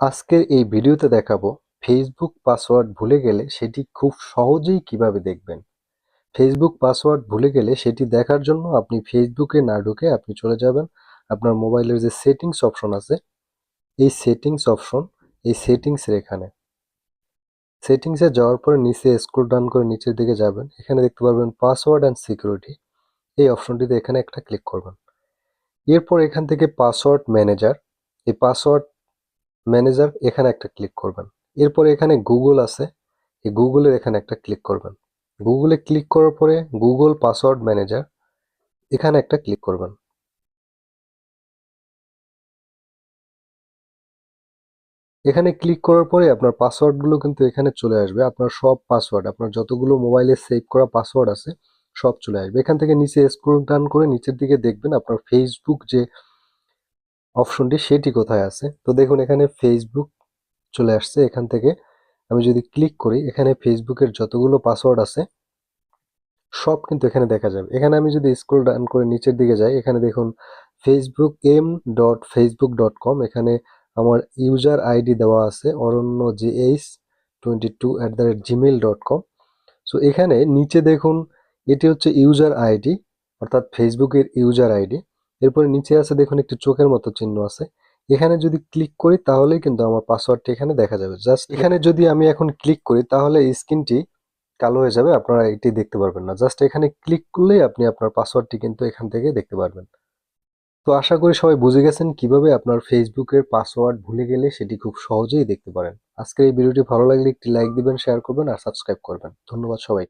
আজকের এই ভিডিওতে দেখাবো ফেসবুক পাসওয়ার্ড ভুলে গেলে সেটি খুব সহজেই কিভাবে দেখবেন। ফেসবুক পাসওয়ার্ড ভুলে গেলে সেটি দেখার জন্য আপনি ফেসবুকে না ঢুকে আপনি চলে যাবেন আপনার মোবাইলের যে সেটিংস অপশন আছে, এই সেটিংসের এখানে সেটিংসে যাওয়ার পরে নিচে স্ক্রল ডাউন করে নিচের দিকে যাবেন। এখানে দেখতে পারবেন পাসওয়ার্ড অ্যান্ড সিকিউরিটি, এই অপশনটিতে এখানে একটা ক্লিক করবেন। এরপর এখান থেকে পাসওয়ার্ড ম্যানেজার, এই পাসওয়ার্ড ম্যানেজার এখানে একটা ক্লিক করবেন। এরপরে এখানে গুগল আছে, এই গুগলের এখানে একটা ক্লিক করবেন। গুগলে ক্লিক করার পরে গুগল পাসওয়ার্ড ম্যানেজার এখানে একটা ক্লিক করবেন। এখানে ক্লিক করার পরে আপনার পাসওয়ার্ডগুলো কিন্তু এখানে চলে আসবে। আপনার সব পাসওয়ার্ড, আপনার যতগুলো মোবাইলে সেভ করা পাসওয়ার্ড আছে সব চলে আসবে। এখান থেকে নিচে স্ক্রল ডাউন করে নিচের দিকে দেখবেন আপনার ফেসবুক যে অপশনটি সেটি কোথায় আছে। তো দেখুন এখানে ফেসবুক চলে আসছে। এখান থেকে আমি যদি ক্লিক করি এখানে ফেসবুকের যতগুলো পাসওয়ার্ড আছে সব কিন্তু এখানে দেখা যাবে। এখানে আমি যদি স্ক্রল ডাউন করে নিচের দিকে যাই, এখানে দেখুন ফেসবুক m.facebook.com, এখানে আমার ইউজার আইডি দেওয়া আছে oronnojh22@gmail.com। সো এখানে নিচে দেখুন এটি হচ্ছে ইউজার আইডি, অর্থাৎ ফেসবুকের ইউজার আইডি। এরপরে নিচে আছে দেখুন একটি চোখের মতো চিহ্ন আছে। এখানে যদি ক্লিক করি তাহলেই কিন্তু আমার পাসওয়ার্ডটি এখানে দেখা যাবে। জাস্ট এখানে যদি আমি এখন ক্লিক করি তাহলে স্ক্রিনটি কালো হয়ে যাবে, আপনারা এটি দেখতে পারবেন না। জাস্ট এখানে ক্লিক করলেই আপনি আপনার পাসওয়ার্ডটি কিন্তু এখান থেকে দেখতে পারবেন। তো আশা করি সবাই বুঝে গেছেন কিভাবে আপনার ফেসবুকের পাসওয়ার্ড ভুলে গেলে সেটি খুব সহজেই দেখতে পারেন। আজকের এই ভিডিওটি ভালো লাগলে একটি লাইক দিবেন, শেয়ার করবেন আর সাবস্ক্রাইব করবেন। ধন্যবাদ সবাইকে।